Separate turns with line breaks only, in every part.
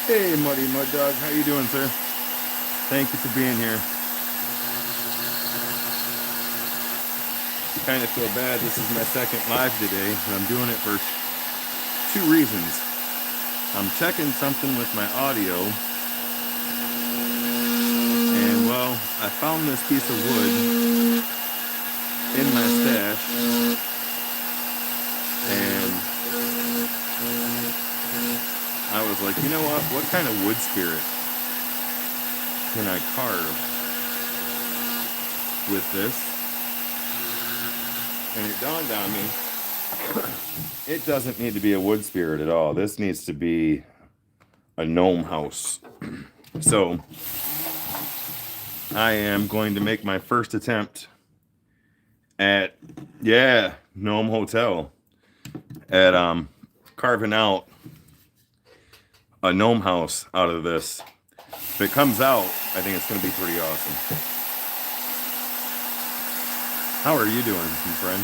Hey, Muddy Mud Dog, how you doing, sir? Thank you for being here. Kind of feel bad. This is my second live today, and I'm doing it for two reasons. I'm checking something with my audio, and well, I found this piece of wood in my stash, and I was like, you know what kind of wood spirit can I carve with this? And it dawned on me, it doesn't need to be a wood spirit at all. This needs to be a gnome house. So I am going to make my first attempt at, Gnome Hotel, at carving out a gnome house out of this. If it comes out, I think it's going to be pretty awesome. How are you doing, my friend?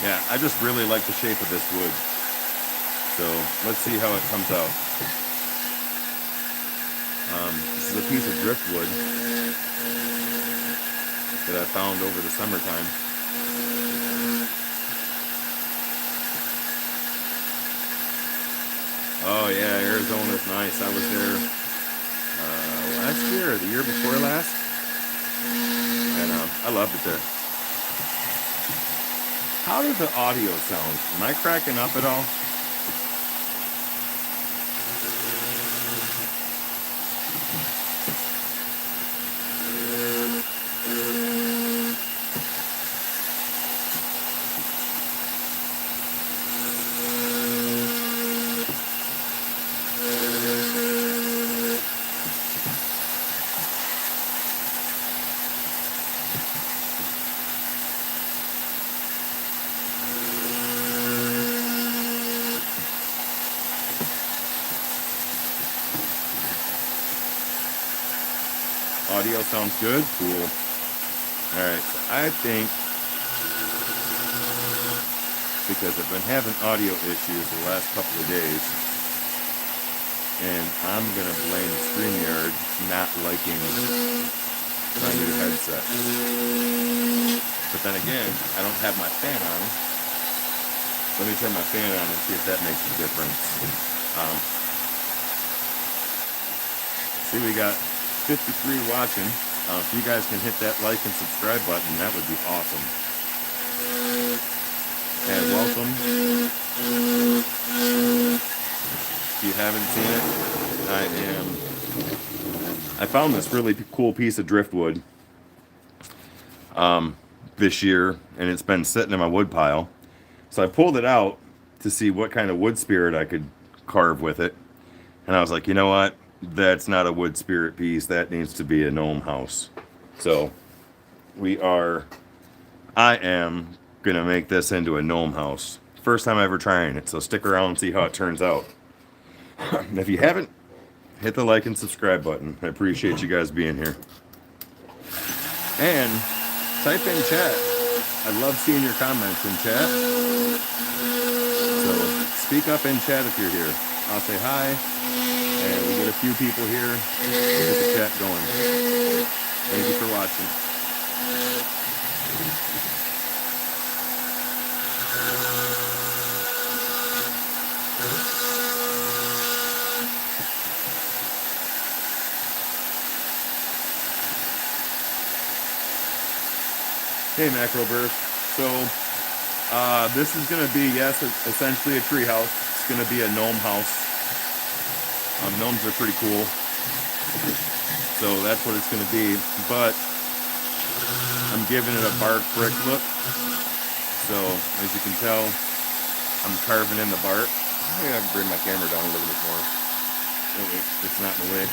Yeah, I just really like the shape of this wood. So let's see how it comes out. This is a piece of driftwood that I found over the summertime. Oh yeah, Arizona's nice. I was there last year or the year before last, and I loved it there. How does the audio sound? Am I cracking up at all? Audio sounds good? Cool. Alright, so I think, because I've been having audio issues the last couple of days, and I'm going to blame StreamYard not liking my new headset. But then again, I don't have my fan on. Let me turn my fan on and see if that makes a difference. See, we got 53 watching. If you guys can hit that like and subscribe button, that would be awesome. And welcome. If you haven't seen it, I found this really cool piece of driftwood this year, and it's been sitting in my wood pile. So I pulled it out to see what kind of wood spirit I could carve with it. And I was like, you know what? That's not a wood spirit piece. That needs to be a gnome house. So I am going to make this into a gnome house. First time ever trying it. So stick around and see how it turns out. If you haven't, hit the like and subscribe button. I appreciate you guys being here. And type in chat. I love seeing your comments in chat. So speak up in chat if you're here. I'll say hi. And we get a few people here. We'll get the chat going. Thank you for watching. Hey, Macro Burst. So, this is going to be, yes, essentially a tree house. It's going to be a gnome house. Gnomes are pretty cool, so that's what it's going to be, but I'm giving it a bark brick look, So as you can tell, I'm carving in the bark. I gotta bring my camera down a little bit more. Oh, wait, it's not in the way.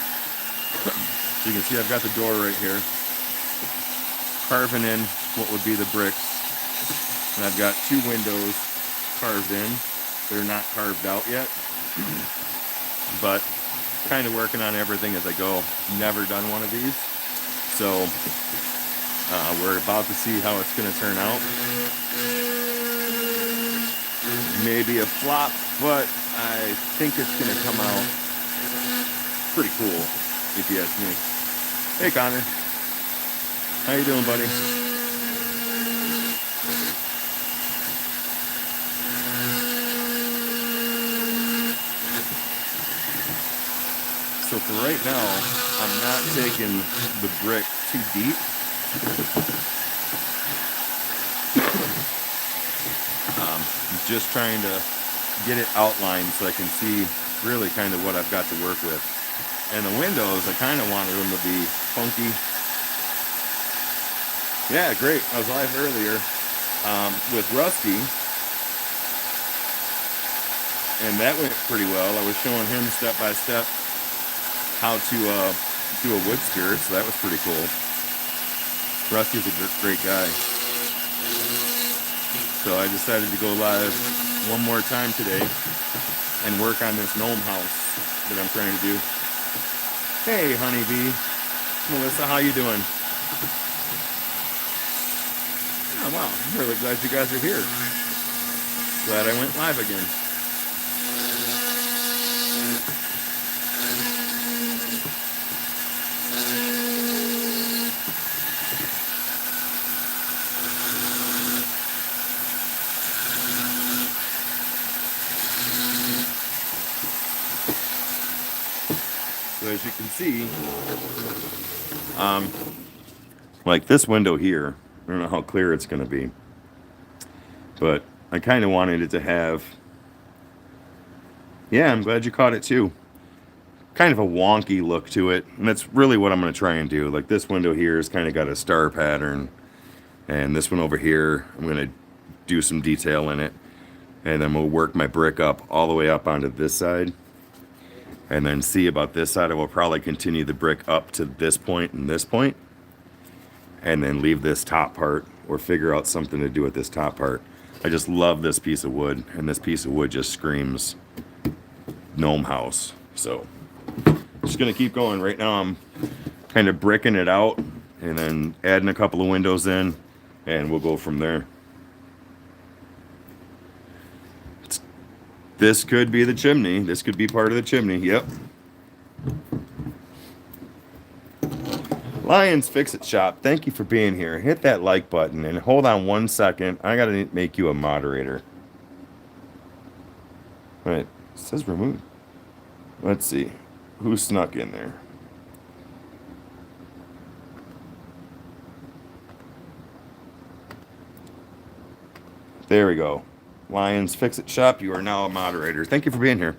So you can see I've got the door right here. Carving in what would be the bricks. And I've got 2 windows carved in. They're not carved out yet. But kind of working on everything as I go. Never done one of these. So we're about to see how it's going to turn out. Maybe a flop, but I think it's going to come out pretty cool, if you ask me. Hey, Connor. How you doing, buddy? So for right now, I'm not taking the brick too deep. I'm just trying to get it outlined so I can see really kind of what I've got to work with. And the windows, I kind of wanted them to be funky. Yeah, great. I was live earlier with Rusty, and that went pretty well. I was showing him step by step how to do a wood skirt, so that was pretty cool. Rusty's a great guy. So I decided to go live one more time today and work on this gnome house that I'm trying to do. Hey, honeybee. Melissa, how you doing? Oh, wow. I'm really glad you guys are here. Glad I went live again. So as you can see, like this window here, I don't know how clear it's going to be, but I kind of wanted it to have, yeah, I'm glad you caught it too, kind of a wonky look to it, and that's really what I'm going to try and do. Like this window here has kind of got a star pattern, and this one over here, I'm going to do some detail in it, and then we'll work my brick up all the way up onto this side. And then see about this side, I will probably continue the brick up to this point and this point. And then leave this top part or figure out something to do with this top part. I just love this piece of wood. And this piece of wood just screams gnome house. So just going to keep going. Right now I'm kind of bricking it out and then adding a couple of windows in. And we'll go from there. This could be the chimney. This could be part of the chimney. Yep. Lions Fix-It Shop, thank you for being here. Hit that like button and hold on 1 second. I got to make you a moderator. All right. It says remove. Let's see. Who snuck in there? There we go. Lions Fix-It Shop, you are now a moderator. Thank you for being here.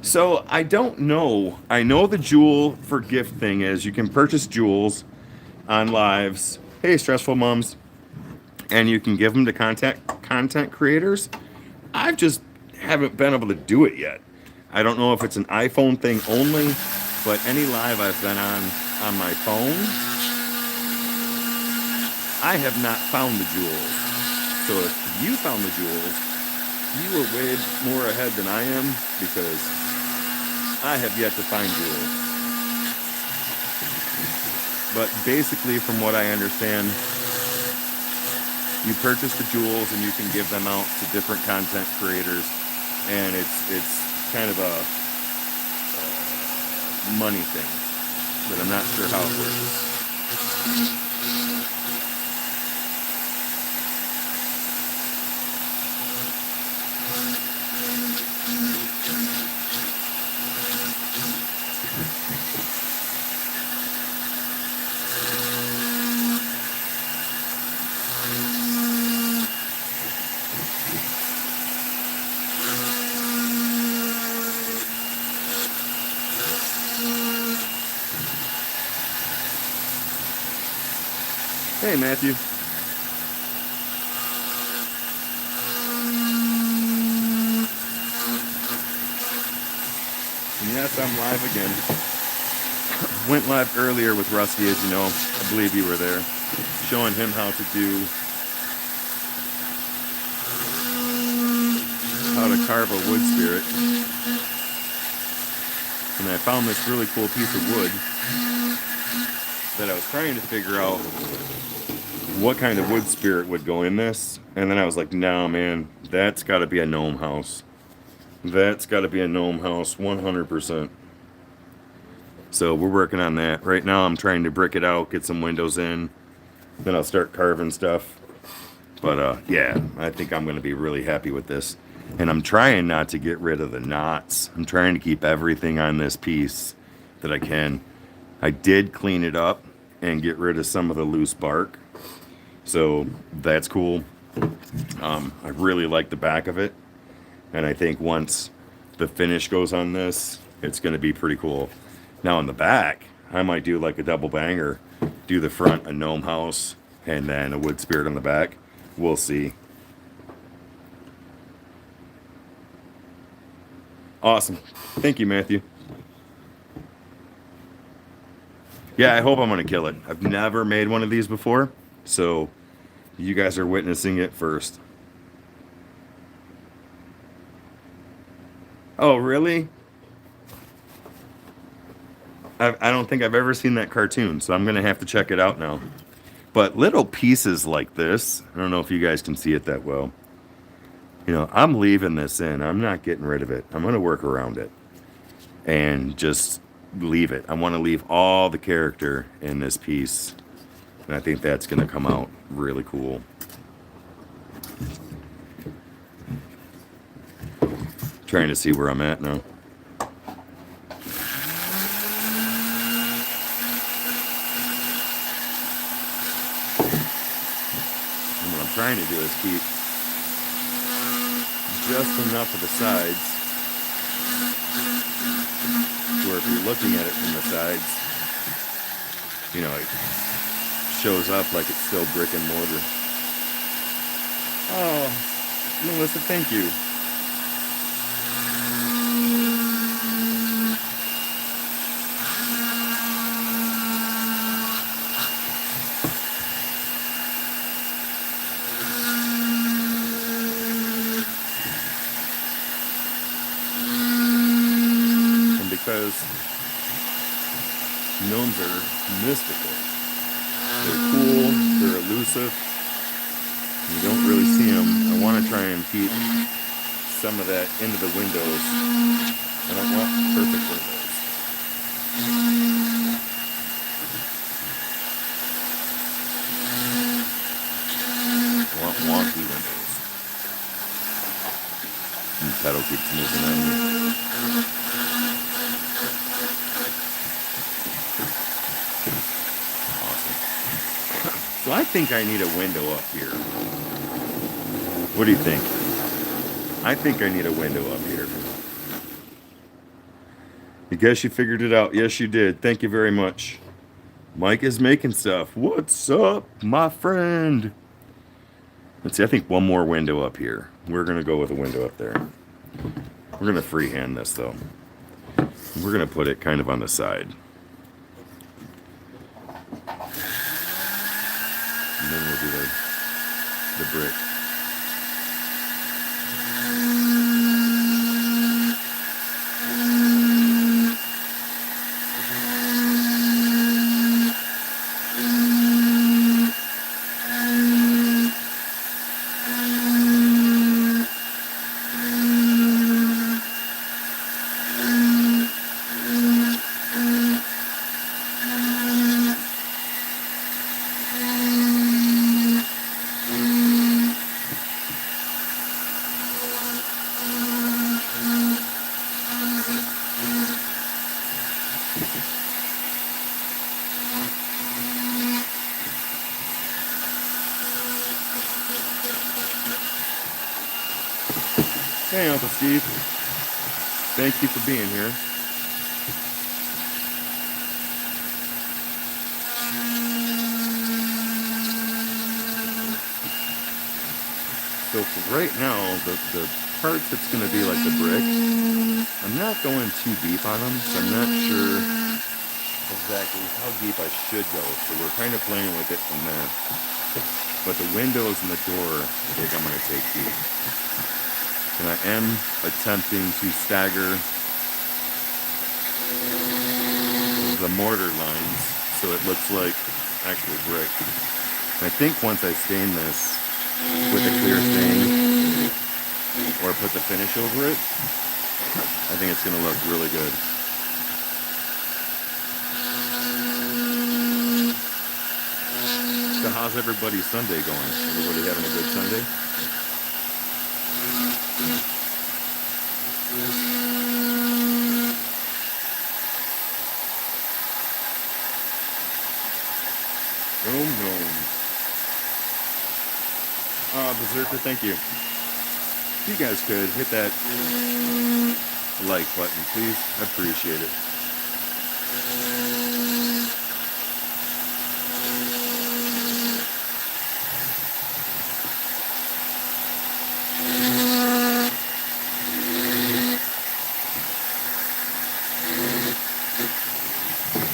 So I don't know. I know the jewel for gift thing is you can purchase jewels on lives. Hey, Stressful Moms. And you can give them to content creators. I've just haven't been able to do it yet. I don't know if it's an iPhone thing only, but any live I've been on my phone, I have not found the jewels. So if you found the jewels, you are way more ahead than I am because I have yet to find jewels. But basically, from what I understand, you purchase the jewels and you can give them out to different content creators, and it's kind of a money thing, but I'm not sure how it works. Hey, Matthew. And yes, I'm live again. Went live earlier with Rusty, as you know. I believe you were there. Showing him how to carve a wood spirit. And I found this really cool piece of wood that I was trying to figure out what kind of wood spirit would go in this. And then I was like, no, man, that's got to be a gnome house. That's got to be a gnome house, 100%. So we're working on that. Right now I'm trying to brick it out, get some windows in. Then I'll start carving stuff. But yeah, I think I'm going to be really happy with this. And I'm trying not to get rid of the knots. I'm trying to keep everything on this piece that I can. I did clean it up and get rid of some of the loose bark. So that's cool. I really like the back of it. And I think once the finish goes on this, it's going to be pretty cool. Now in the back, I might do like a double banger. Do the front a gnome house and then a wood spirit on the back. We'll see. Awesome. Thank you, Matthew. Yeah, I hope I'm going to kill it. I've never made one of these before, so you guys are witnessing it first. Oh, really? I don't think I've ever seen that cartoon, so I'm going to have to check it out now. But little pieces like this, I don't know if you guys can see it that well. You know, I'm leaving this in. I'm not getting rid of it. I'm going to work around it and just leave it. I want to leave all the character in this piece. And I think that's going to come out really cool. Trying to see where I'm at now. And what I'm trying to do is keep just enough of the sides where if you're looking at it from the sides, you know, it shows up like it's still brick and mortar. Oh, Melissa, thank you. Because gnomes are mystical. They're cool, they're elusive. You don't really see them. I want to try and keep some of that into the windows. I don't want perfect windows. I want wonky windows. And the pedal keeps moving on me. So I think I need a window up here. What do you think? I think I need a window up here. I guess you figured it out. Yes, you did. Thank you very much. Mike is making stuff. What's up, my friend? Let's see, I think one more window up here. We're going to go with a window up there. We're going to freehand this, though. We're going to put it kind of on the side. And then we'll do the brick. Hey, Uncle Steve. Thank you for being here. So for right now, the part that's going to be like the brick, I'm not going too deep on them, so I'm not sure exactly how deep I should go. So we're kind of playing with it from there. But the windows and the door, I think I'm going to take deep. And I am attempting to stagger the mortar lines so it looks like actual brick. And I think once I stain this with a clear stain or put the finish over it, I think it's going to look really good. So how's everybody's Sunday going? Everybody having a good Sunday? Gnome. Berserker, thank you. If you guys could hit that like button, please. I appreciate it.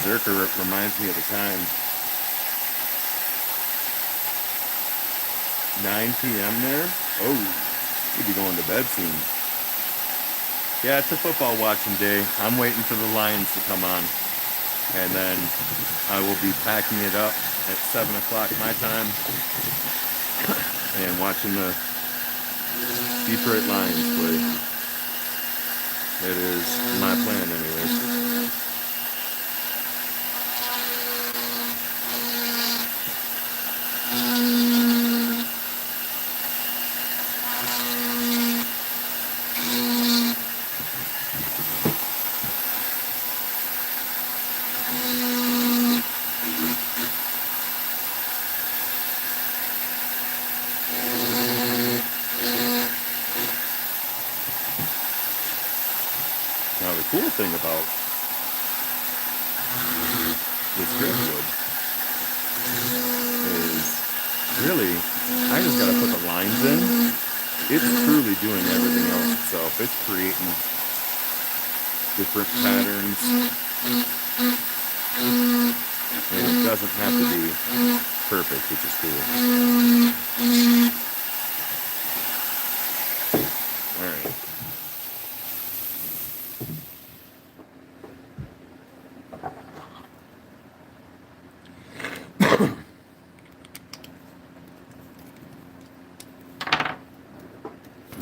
Berserker reminds me of the time 9 p.m. there. Oh, you'd be going to bed soon. Yeah, it's a football watching day. I'm waiting for the Lions to come on. And then I will be packing it up at 7 o'clock my time and watching the Detroit Lions play. It is my plan anyways. Now the cool thing about this driftwood is really, I just gotta put the lines in. It's truly doing everything else itself. It's creating different patterns. And it doesn't have to be perfect, which is cool. Alright.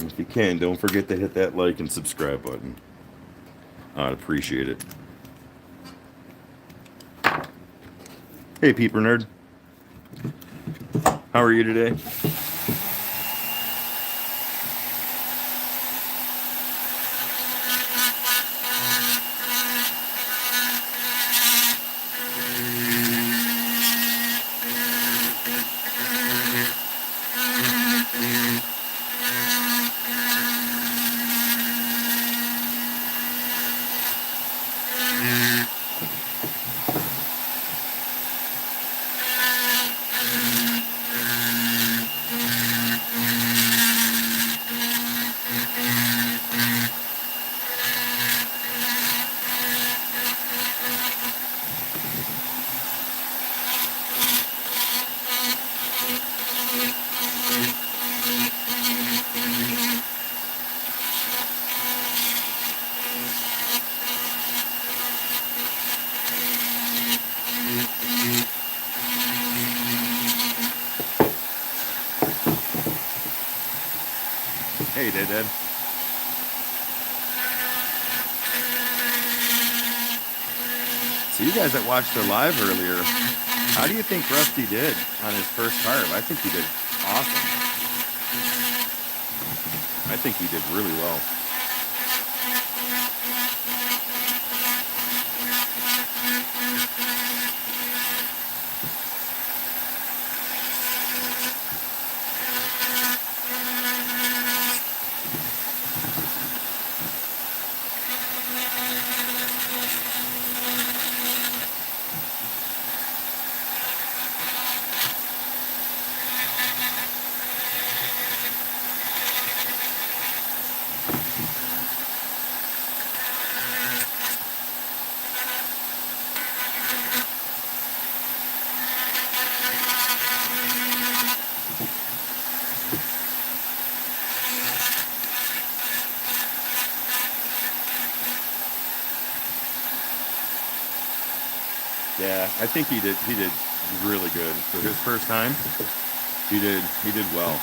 If you can, don't forget to hit that like and subscribe button. I'd appreciate it. Hey, Peeper Nerd. How are you today? Hey, Dad. So you guys that watched the live earlier, how do you think Rusty did on his first carve? I think he did awesome. I think he did really well. I think he did really good for his first time. He did well.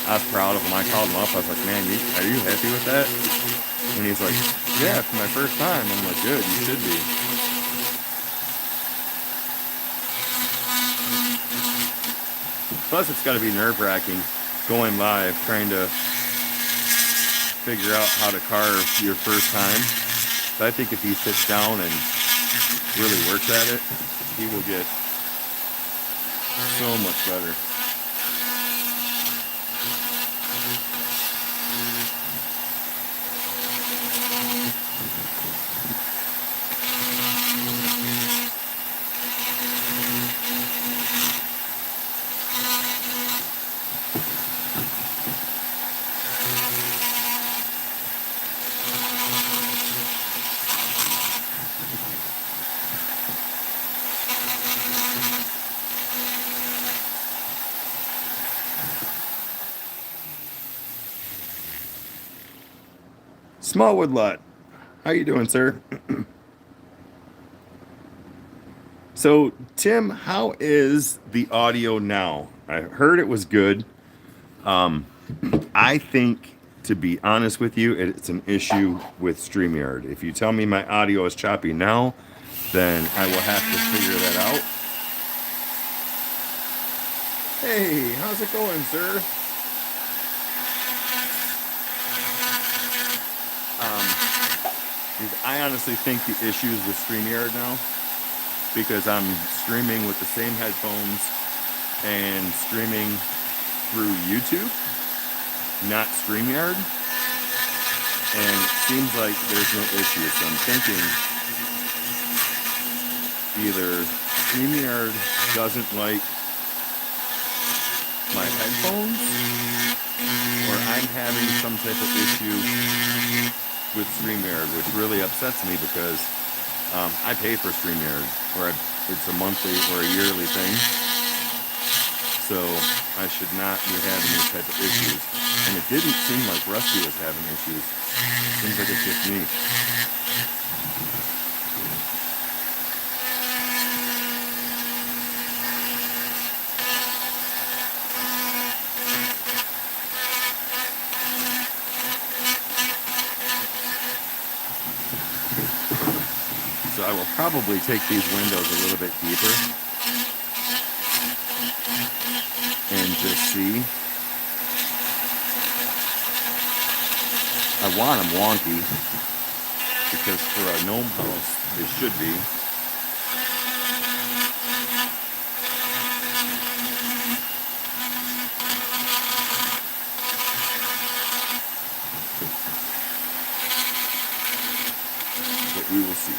I was proud of him. I called him up. I was like, man, are you happy with that? And he's like, yeah, it's my first time. I'm like, good, you should be. Plus, it's got to be nerve-wracking going live, trying to figure out how to carve your first time. But I think if he sits down and really works at it, he will get so much better. Small Woodlot, how you doing, sir? So, Tim, how is the audio now? I heard it was good. I think, to be honest with you, it's an issue with StreamYard. If you tell me my audio is choppy now, then I will have to figure that out. Hey, how's it going, sir? I honestly think the issue is with StreamYard now, because I'm streaming with the same headphones and streaming through YouTube, not StreamYard, and it seems like there's no issue. So I'm thinking either StreamYard doesn't like my headphones, or I'm having some type of issue with StreamYard, which really upsets me because I pay for StreamYard, or it's a monthly or a yearly thing, so I should not be having these type of issues. And it didn't seem like Rusty was having issues. Seems like it's just me. So I will probably take these windows a little bit deeper and just see. I want them wonky because for a gnome house they should be. But we will see.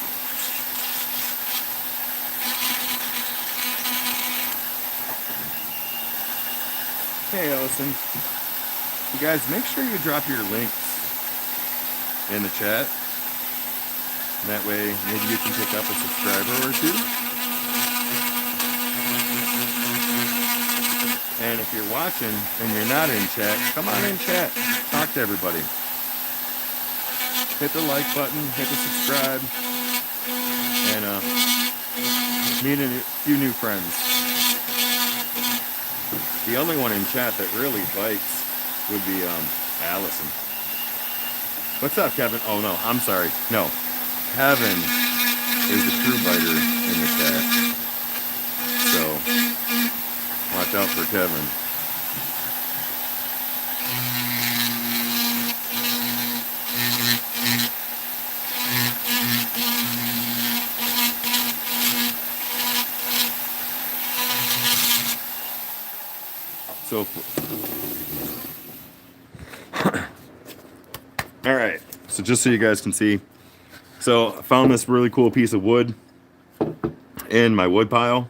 Hey, Ellison. You guys, make sure you drop your links in the chat. That way, maybe you can pick up a subscriber or two. And if you're watching and you're not in chat, come on in chat. Talk to everybody. Hit the like button, hit the subscribe, and meet a few new friends. The only one in chat that really bites would be Allison. What's up, Kevin? Oh no, I'm sorry. No, Kevin is a true biter in the chat. So watch out for Kevin. So, all right. So just so you guys can see, so I found this really cool piece of wood in my wood pile.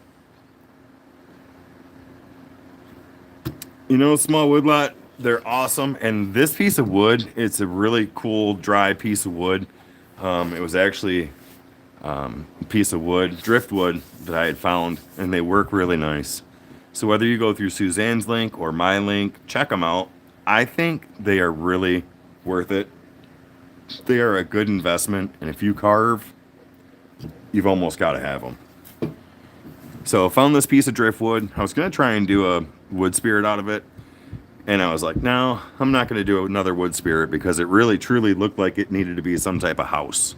You know, Small Woodlot, they're awesome. And this piece of wood, it's a really cool dry piece of wood. It was actually a piece of wood, driftwood, that I had found, and they work really nice. So whether you go through Suzanne's link or my link, check them out. I think they are really worth it. They are a good investment. And if you carve, you've almost got to have them. So I found this piece of driftwood. I was going to try and do a wood spirit out of it. And I was like, no, I'm not going to do another wood spirit because it really truly looked like it needed to be some type of house.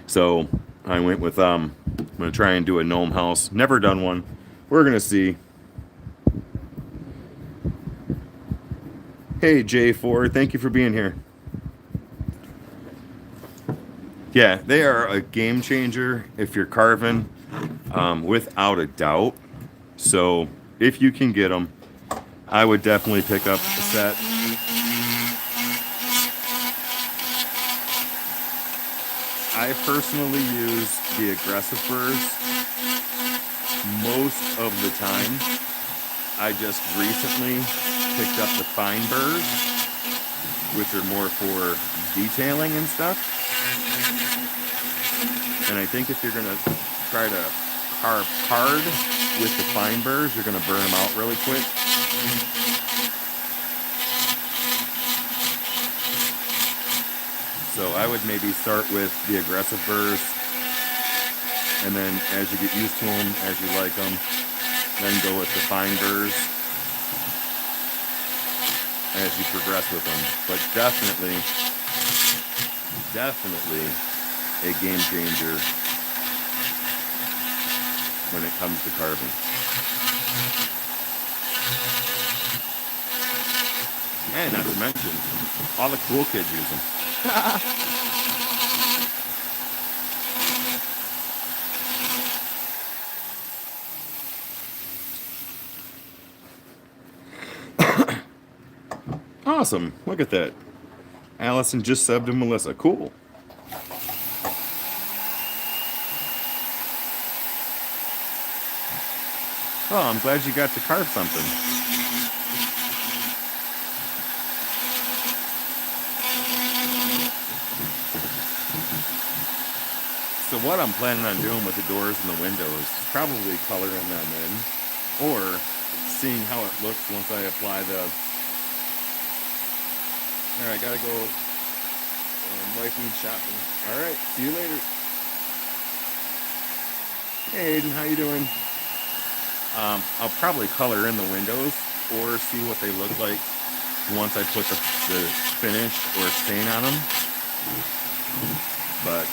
So I went with, I'm going to try and do a gnome house. Never done one. We're going to see. Hey, J4, thank you for being here. Yeah, they are a game changer if you're carving, without a doubt. So if you can get them, I would definitely pick up a set. I personally use the aggressive burrs most of the time. I just recently picked up the fine burrs, which are more for detailing and stuff. And I think if you're going to try to carve hard with the fine burrs, you're going to burn them out really quick. So I would maybe start with the aggressive burrs, and then as you get used to them, as you like them, then go with the fine burrs as you progress with them. But definitely a game changer when it comes to carving. And not to mention, all the cool kids use them. Awesome. Look at that. Allison just subbed to Melissa. Cool. Oh, I'm glad you got to carve something. So what I'm planning on doing with the doors and the windows is probably coloring them in, or seeing how it looks once I apply the... Alright, gotta go. Wife needs shopping. Alright, see you later. Hey Aiden, how you doing? I'll probably color in the windows or see what they look like once I put the finish or stain on them. But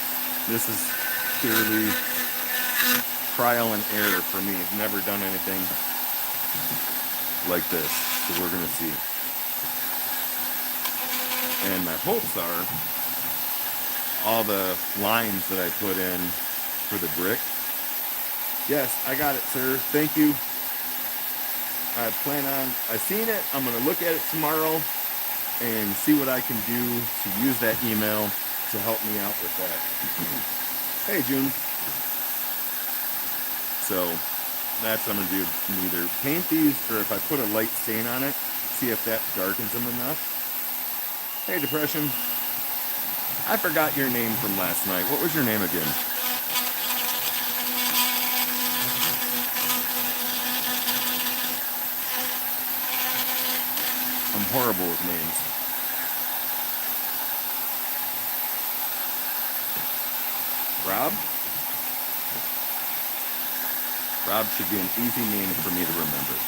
this is purely trial and error for me. I've never done anything like this, so we're going to see. And my hopes are all the lines that I put in for the brick. Yes, I got it, sir. Thank you. I've seen it. I'm going to look at it tomorrow and see what I can do to use that email to help me out with that. Hey, June. So that's what I'm going to do. Either paint these, or if I put a light stain on it, see if that darkens them enough. Hey, Depression. I forgot your name from last night. What was your name again? I'm horrible with names. Rob? Rob should be an easy name for me to remember.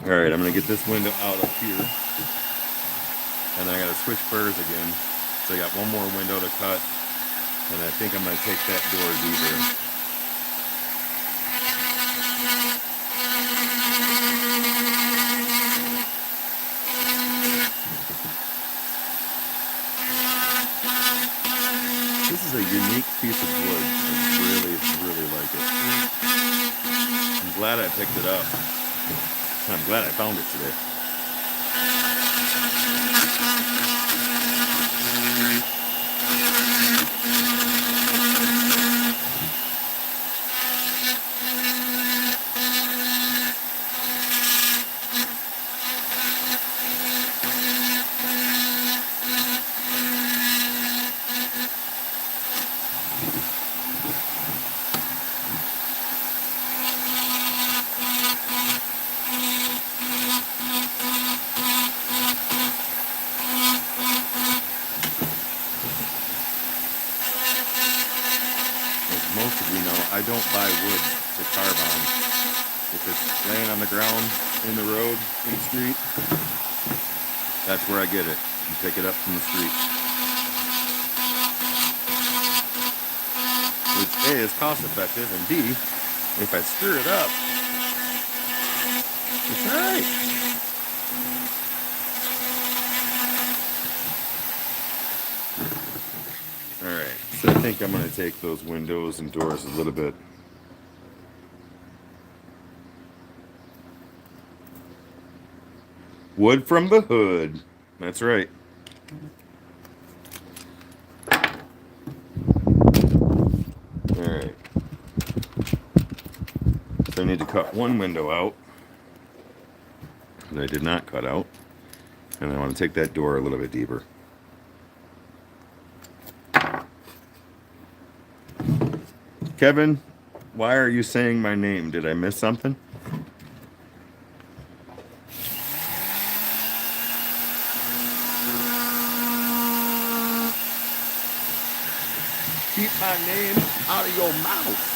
Alright, I'm going to get this window out up here. And I got to switch burrs again. So I got one more window to cut. And I think I'm going to take that door deeper. This is a unique piece of wood. I really like it. I'm glad I picked it up. And I'm glad I found it today. Most of you know, I don't buy wood to carve on. If it's laying on the ground, in the road, in the street, that's where I get it. And pick it up from the street. Which A, is cost effective, and B, if I stir it up, it's alright. Alright, so I think I'm going to take those windows and doors a little bit. Wood from the hood. That's right. Alright. So I need to cut one window out that I did not cut out. And I want to take that door a little bit deeper. Kevin, why are you saying my name? Did I miss something? Keep my name out of your mouth.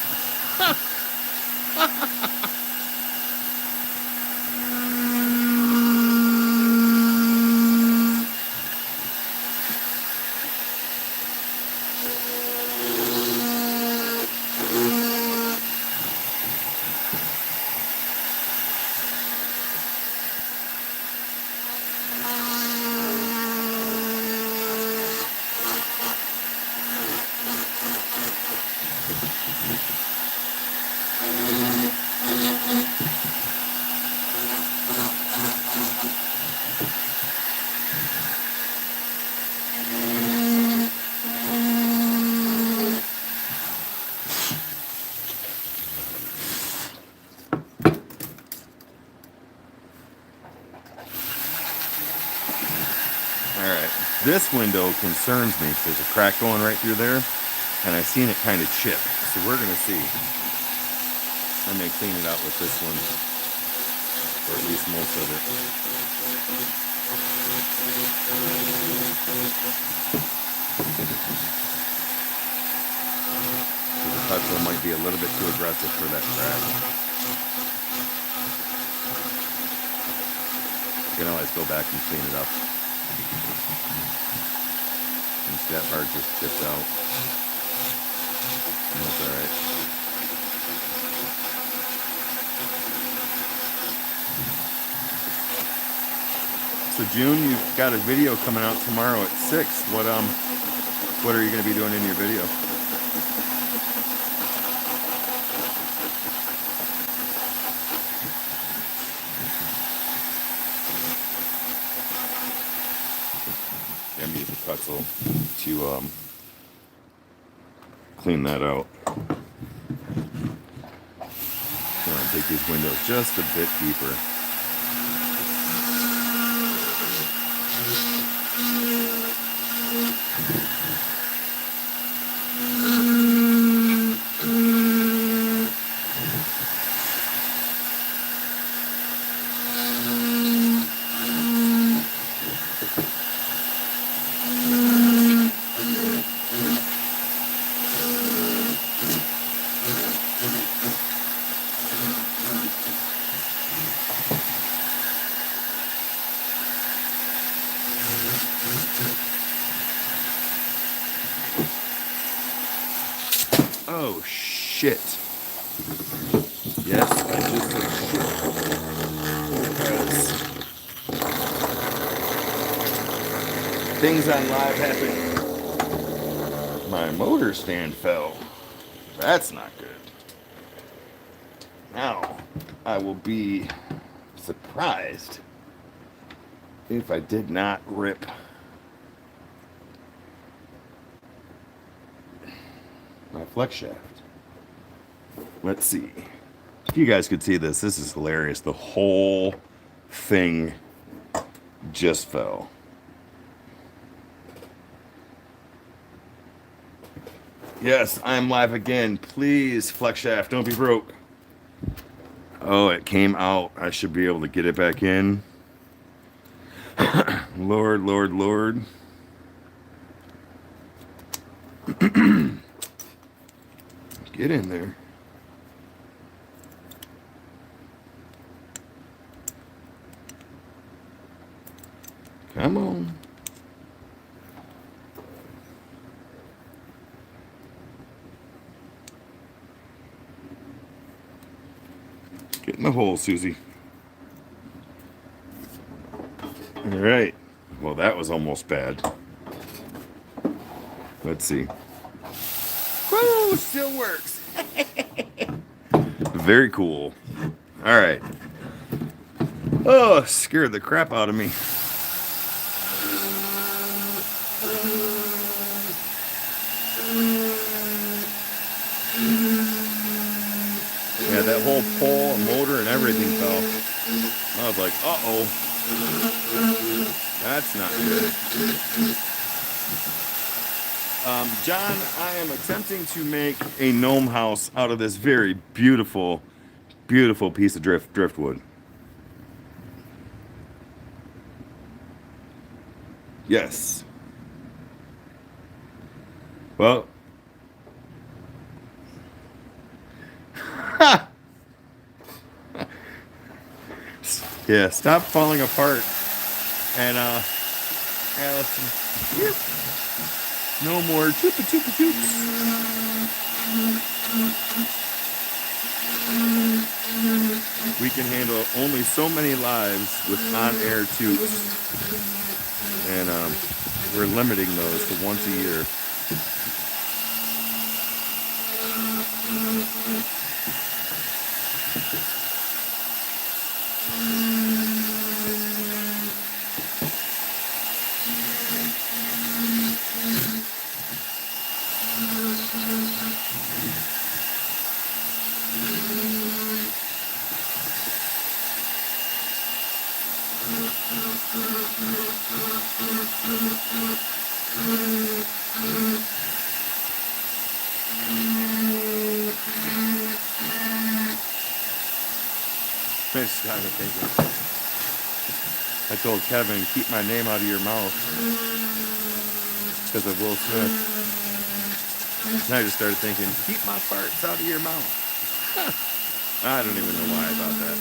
Alright, this window concerns me. There's a crack going right through there, and I've seen it kind of chip. So we're going to see. I may clean it out with this one, or at least most of it. The Kutzall might be a little bit too aggressive for that crack. You can always go back and clean it up. That part just chipped out. And that's alright. So June, you've got a video coming out tomorrow at 6. What are you going to be doing in your video? I'm using Kutzall to clean that out. I'm going to take these windows just a bit deeper. Oh shit. Yes, I just said shit. Because things on live happen. My motor stand fell. That's not good. Now, I will be surprised if I did not rip my flex shaft. Let's see. If you guys could see this, this is hilarious. The whole thing just fell. Yes, I'm live again. Please, flex shaft, don't be broke. Oh, it came out. I should be able to get it back in. Lord, Lord, Lord. Get in there. Come on. Get in the hole, Susie. All right. Well, that was almost bad. Let's see. Woo! Still works. Very cool. All right. Oh, scared the crap out of me. Yeah, that whole pole and motor and everything fell. I was like, uh-oh. That's not good. John, I am attempting to make a gnome house out of this very beautiful, beautiful piece of driftwood. Yes. Well. Yeah, stop falling apart. And, Allison, yep. No more choopa choopa choops. We can handle only so many lives with on-air toots. And, we're limiting those to once a year. I just got to thinking. I told Kevin, keep my name out of your mouth because of Will Smith. And I just started thinking, keep my farts out of your mouth. I don't even know why I thought that.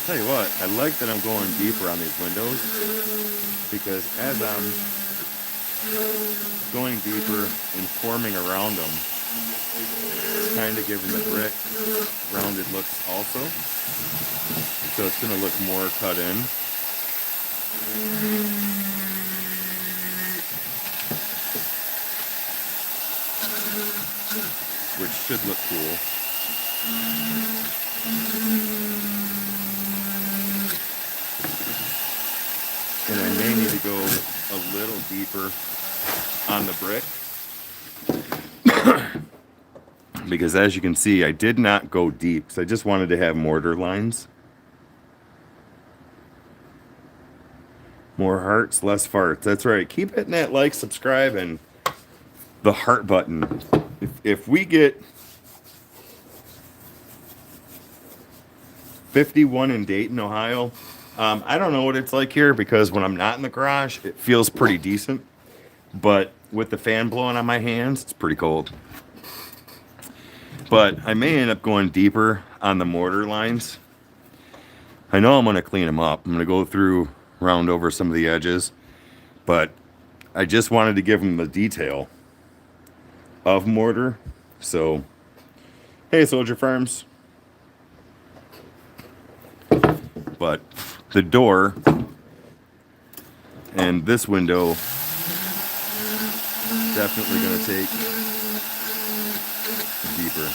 Tell you what, I like that I'm going deeper on these windows, because as I'm going deeper and forming around them, it's kind of giving the brick rounded looks also. So it's going to look more cut in. Which should look cool. And I may need to go a little deeper on the brick. Because as you can see, I did not go deep, because I just wanted to have mortar lines. More hearts, less farts. That's right. Keep hitting that like, subscribe, and the heart button. If we get 51 in Dayton, Ohio, I don't know what it's like here, because when I'm not in the garage, it feels pretty decent. But with the fan blowing on my hands, it's pretty cold. But I may end up going deeper on the mortar lines. I know I'm going to clean them up. I'm going to go through, round over some of the edges. But I just wanted to give them the detail of mortar. So, hey, Soldier Farms. But the door and this window definitely going to take deeper.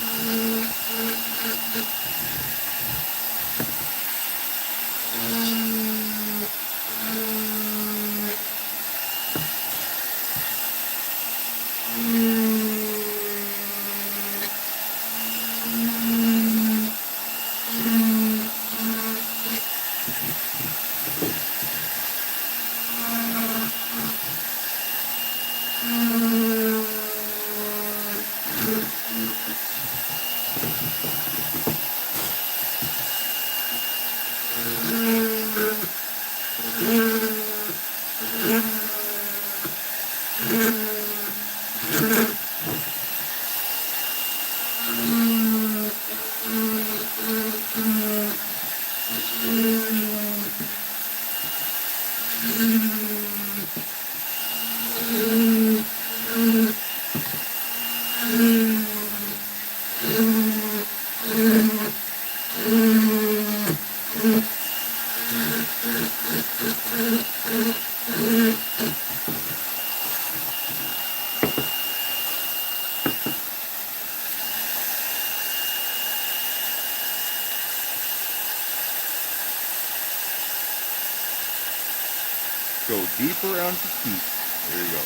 Go deeper onto feet. There you go.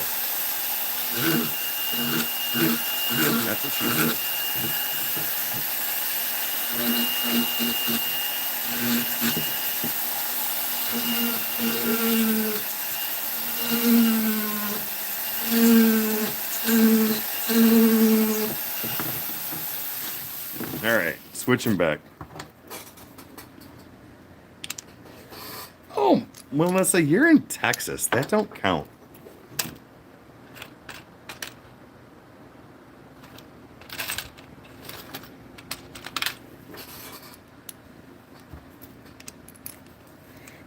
That's what she said. All right, switching back. Oh, Melissa, you're in Texas. That don't count.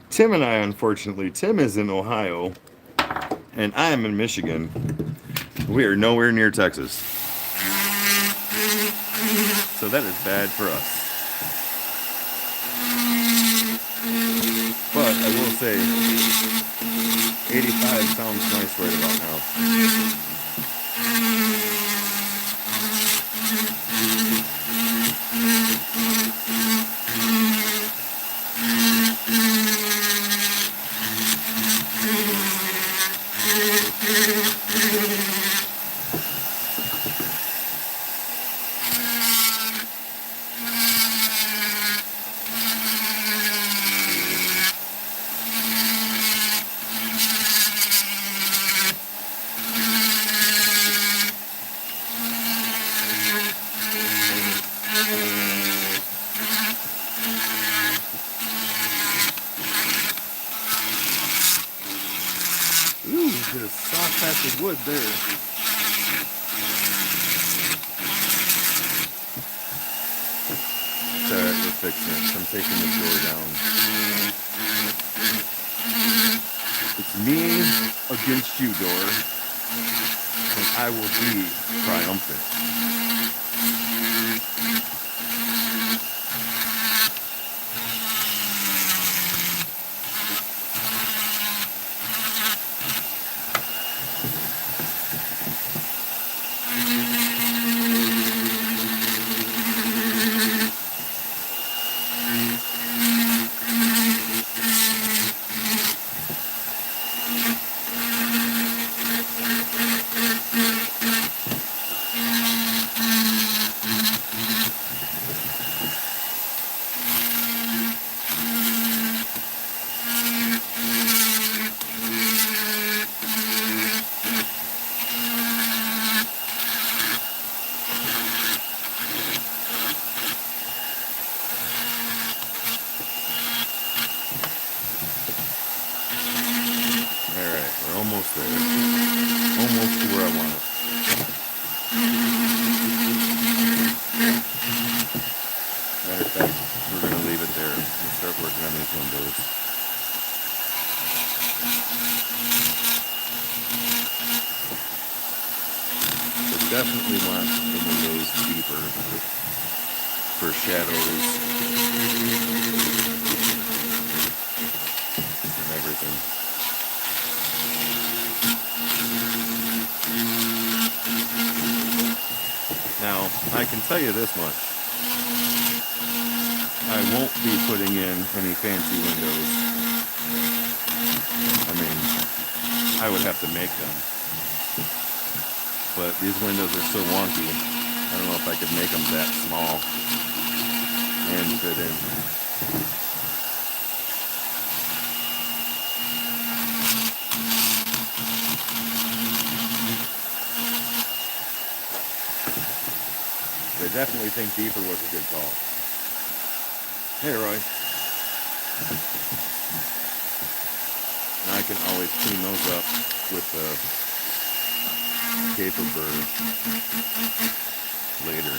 Tim and I, unfortunately, Tim is in Ohio, and I am in Michigan. We are nowhere near Texas. So that is bad for us. But I will say, 85 sounds nice right about now. It would there. It's alright, we're fixing it. I'm taking this door down. It's me against you, door. And I will be triumphant. Almost there. Almost to where I want it. Matter of fact, we're going to leave it there and start working on these windows. So definitely want the windows deeper for shadows and everything. Now, I can tell you this much. I won't be putting in any fancy windows. I mean, I would have to make them. But these windows are so wonky, I don't know if I could make them that small and fit in. I definitely think deeper was a good call. Hey, Roy. Now I can always clean those up with the caper burr later.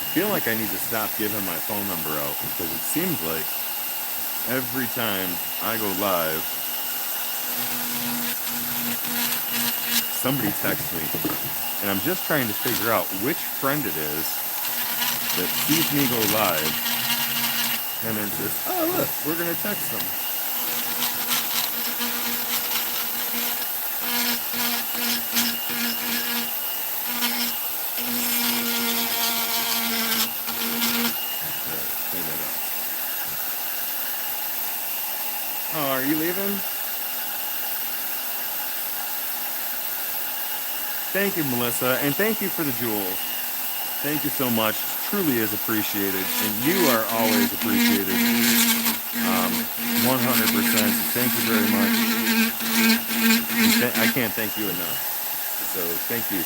I feel like I need to stop giving my phone number out because it seems like every time I go live, somebody texts me, and I'm just trying to figure out which friend it is that sees me go live and then says, oh look, we're going to text them. Oh, are you leaving? Thank you, Melissa, and thank you for the jewels. Thank you so much. It truly is appreciated, and you are always appreciated. 100%. Thank you very much. I can't thank you enough. So, thank you.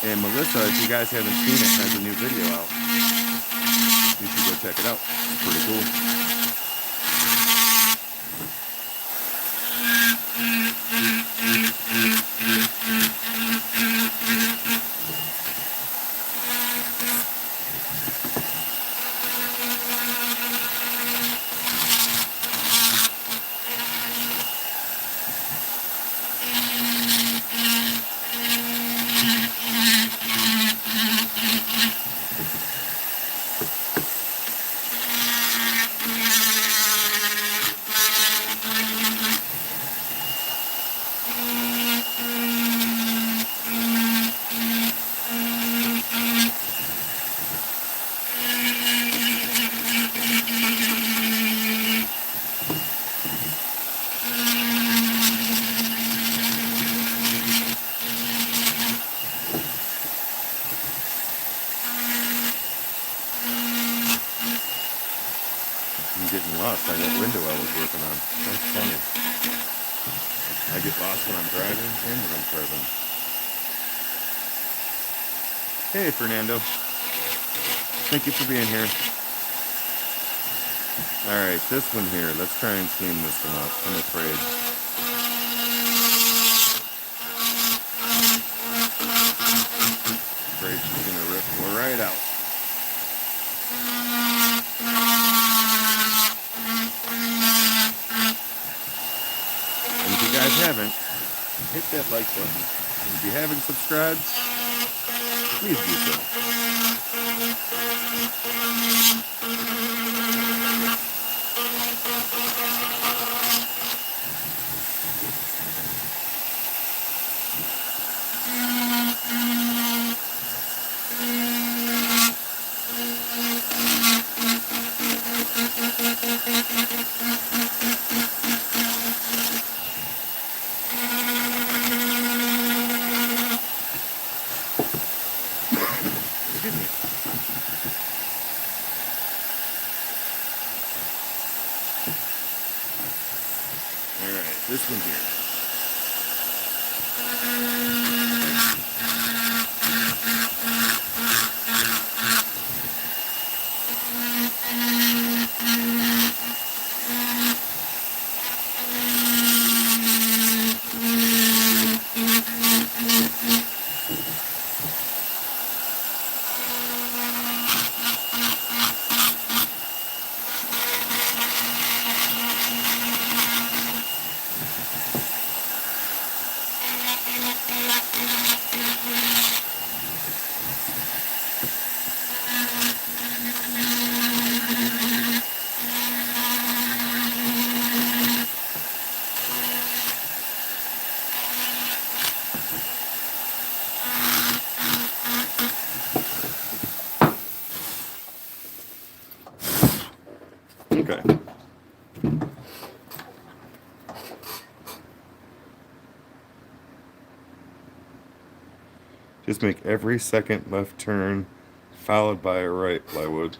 And Melissa, if you guys haven't seen it, has a new video out. You should go check it out. It's pretty cool. lost by that window I was working on. That's funny. I get lost when I'm driving and when I'm carving. Hey, Fernando. Thank you for being here. Alright, this one here. Let's try and clean this one up. I'm afraid. She's going to rip right out. And if you guys haven't, hit that like button. And if you haven't subscribed, please do so. This one here. Okay. Just make every second left turn followed by a right plywood.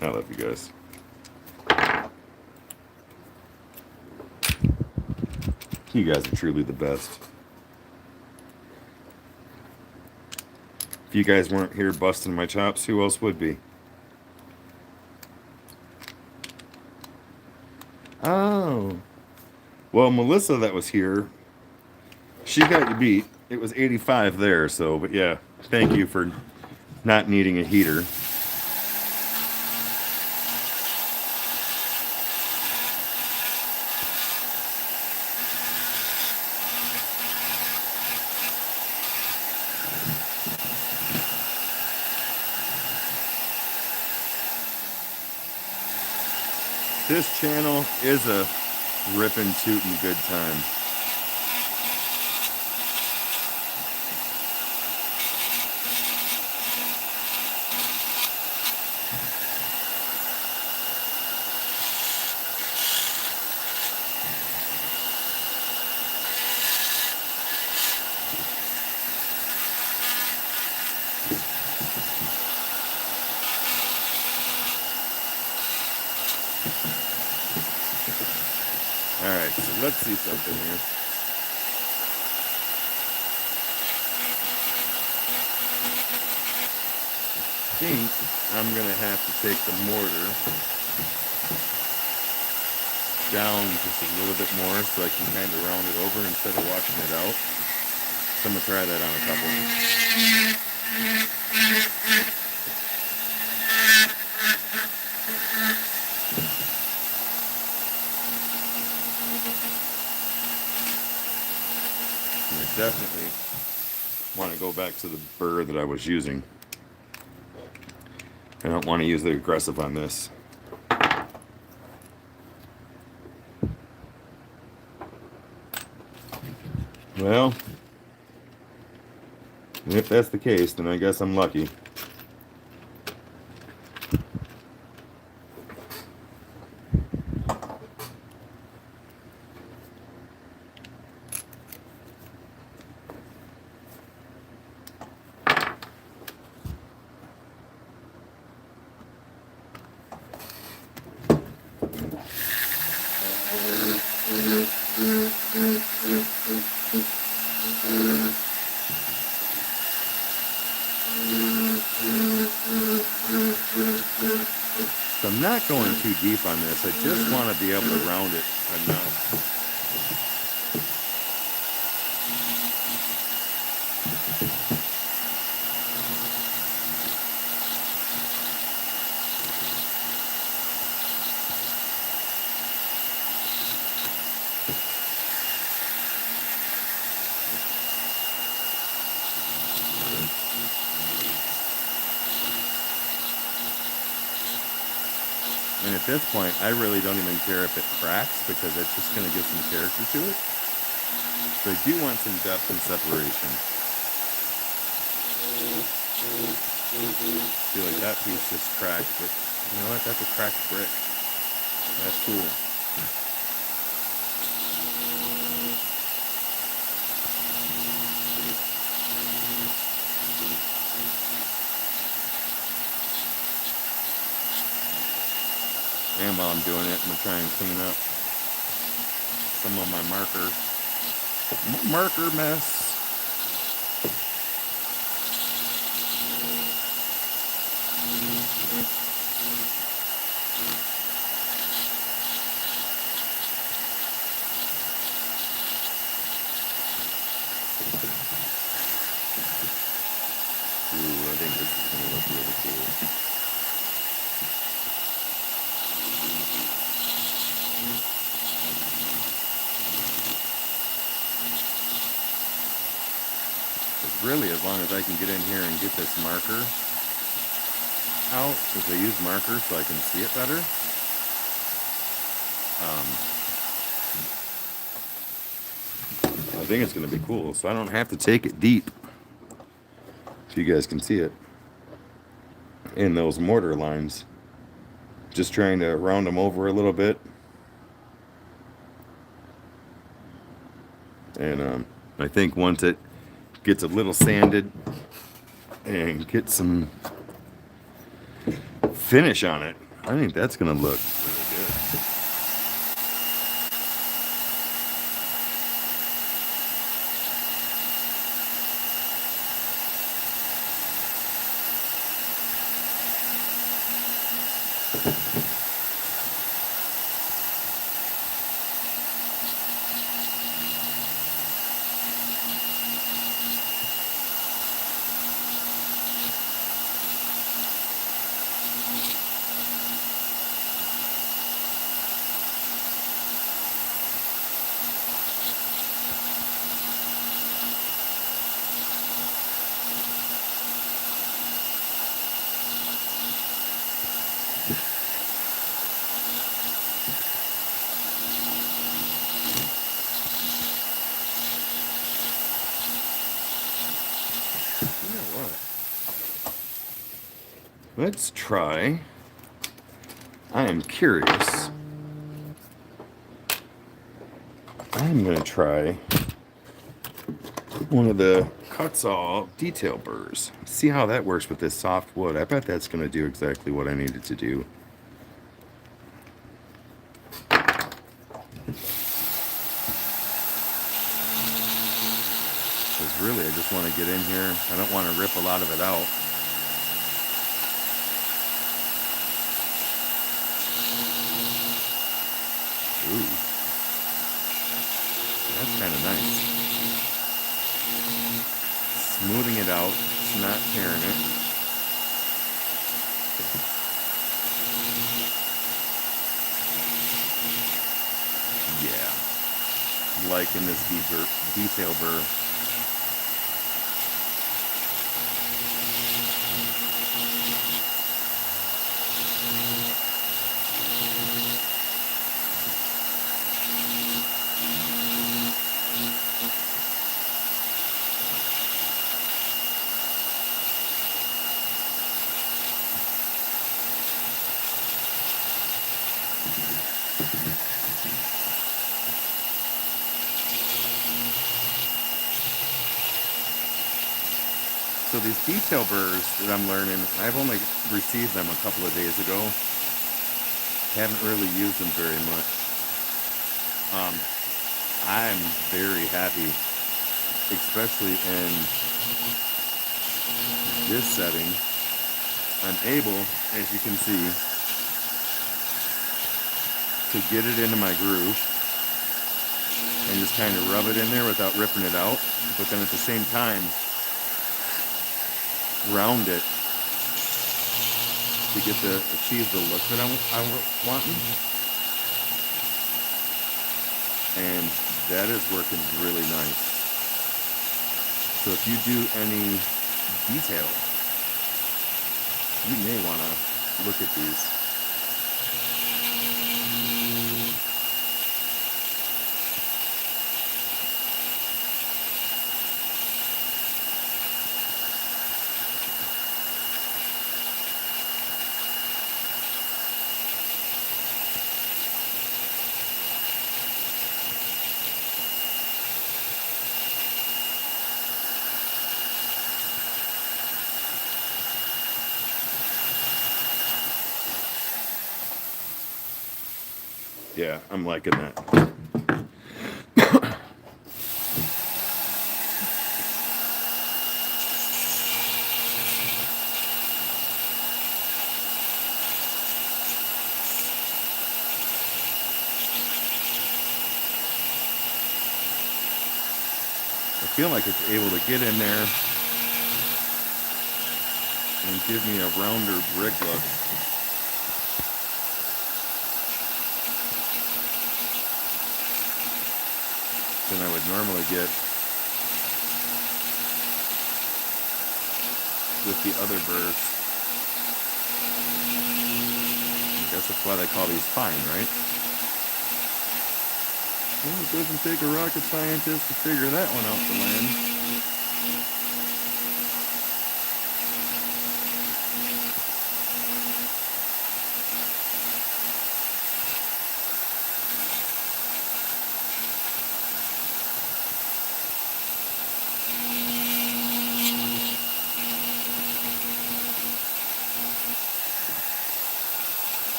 I love you guys. You guys are truly the best. If you guys weren't here busting my chops, who else would be? Oh. Well, Melissa that was here, she got you beat. It was 85 there, so, but yeah, thank you for not needing a heater. This channel is a rippin' tootin' good time. Alright, so let's see something here. I think I'm going to have to take the mortar down just a little bit more so I can kind of round it over instead of washing it out. So I'm going to try that on a couple. Definitely want to go back to the burr that I was using. I don't want to use the aggressive on this. Well, if that's the case, then I guess I'm lucky. So I'm not going too deep on this. I just want to be able to round it enough. And at this point, I really don't even care if it cracks because it's just going to give some character to it. So I do want some depth and separation. I feel like that piece just cracked, but you know what? That's a cracked brick. That's cool. And while I'm doing it, I'm going to try and clean up some of my marker mess. Ooh, I think this is going to look really cool. Really, as long as I can get in here and get this marker out, because I use markers so I can see it better. I think it's going to be cool, so I don't have to take it deep, if you guys can see it, in those mortar lines. Just trying to round them over a little bit. And I think once it gets a little sanded and get some finish on it, I think that's gonna look really good. Let's try. I am curious. I'm going to try one of the Kutzall detail burrs. See how that works with this soft wood. I bet that's going to do exactly what I needed to do. Because really, I just want to get in here. I don't want to rip a lot of it out. Ooh, that's kind of nice. Smoothing it out, it's not tearing it. Yeah, I'm liking this detail burr. So these detail burrs that I'm learning, I've only received them a couple of days ago. Haven't really used them very much. I'm very happy, especially in this setting. I'm able, as you can see, to get it into my groove and just kind of rub it in there without ripping it out, but then at the same time round it to get to achieve the look that I'm wanting. And that is working really nice. So if you do any detail, you may want to look at these. Yeah, I'm liking that. I feel like it's able to get in there and give me a rounder brick look. Than I would normally get with the other burrs. I guess that's why they call these fine, right? Well, it doesn't take a rocket scientist to figure that one out to land.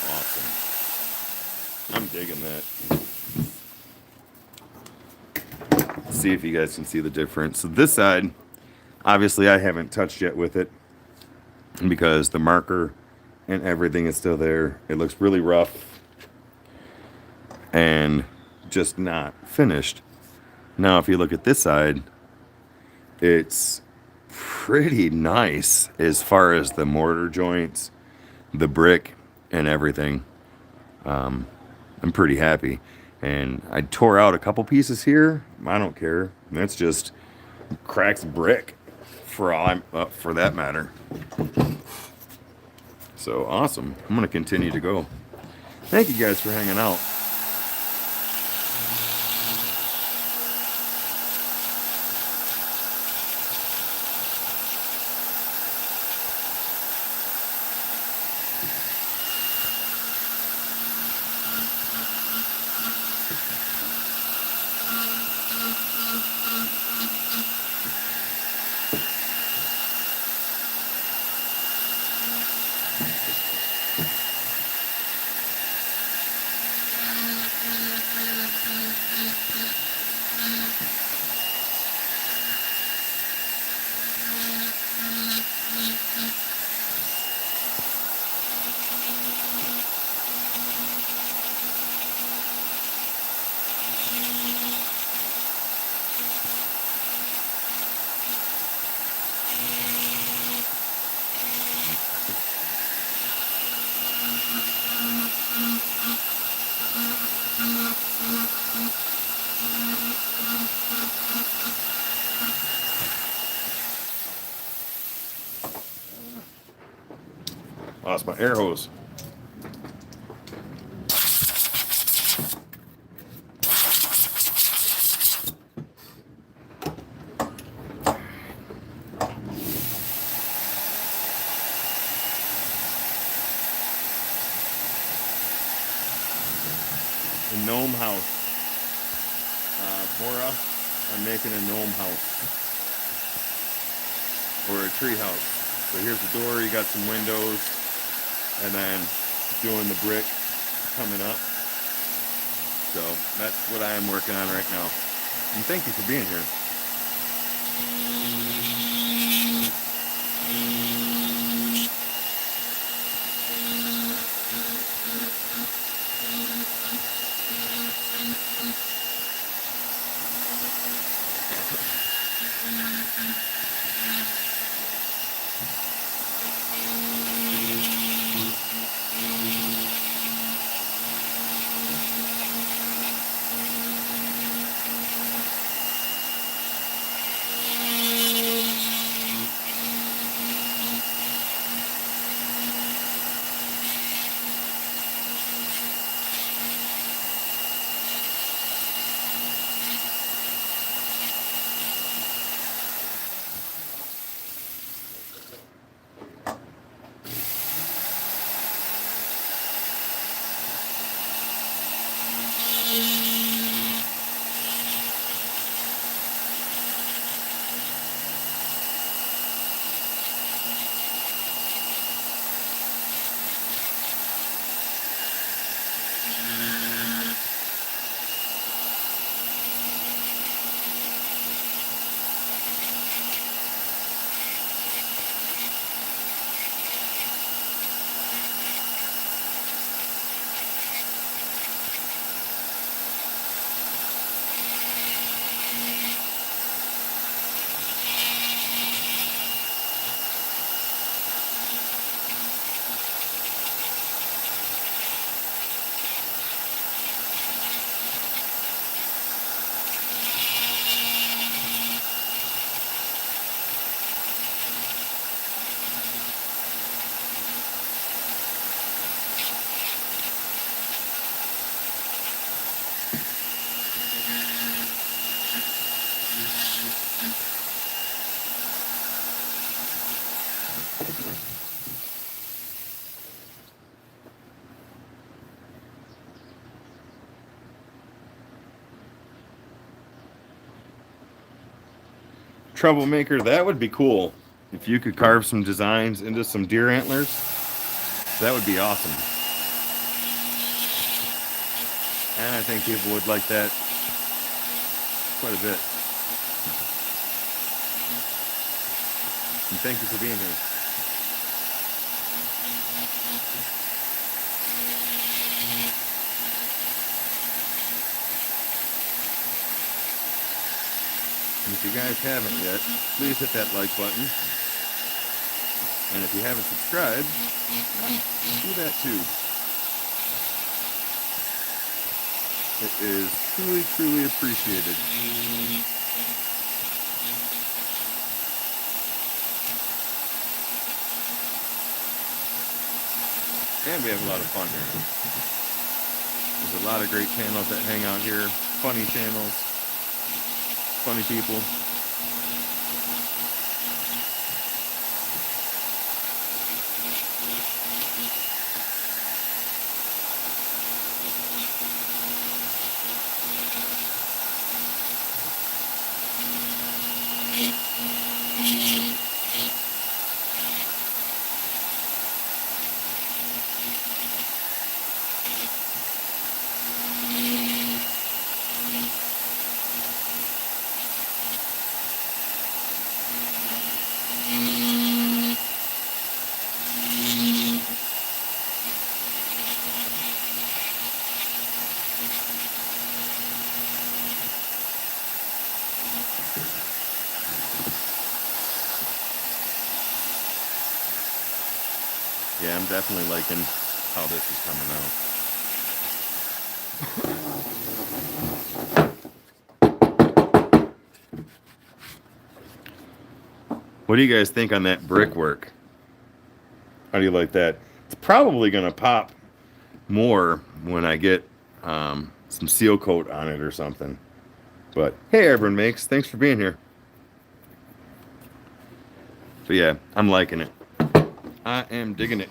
Awesome. I'm digging that. See if you guys can see the difference. So this side, obviously I haven't touched yet with it because the marker and everything is still there. It looks really rough and just not finished. Now if you look at this side, it's pretty nice as far as the mortar joints, the brick, and everything. I'm pretty happy. And I tore out a couple pieces here. I don't care. That's just cracks brick for that matter. So awesome. I'm going to continue to go. Thank you guys for hanging out. Lost my air hose. The Gnome House Hora, I'm making a gnome house. Or a tree house. So here's the door, you got some windows, and then doing the brick coming up. So that's what I am working on right now. And thank you for being here. Troublemaker, that would be cool. If you could carve some designs into some deer antlers, that would be awesome. And I think people would like that quite a bit. And thank you for being here. And if you guys haven't yet, please hit that like button. And if you haven't subscribed, do that too. It is truly, truly appreciated. And we have a lot of fun here. There's a lot of great channels that hang out here. Funny channels. Funny people. Yeah, I'm definitely liking how this is coming out. What do you guys think on that brickwork? How do you like that? It's probably going to pop more when I get some seal coat on it or something. But hey, everyone makes. Thanks for being here. But yeah, I'm liking it. I am digging it.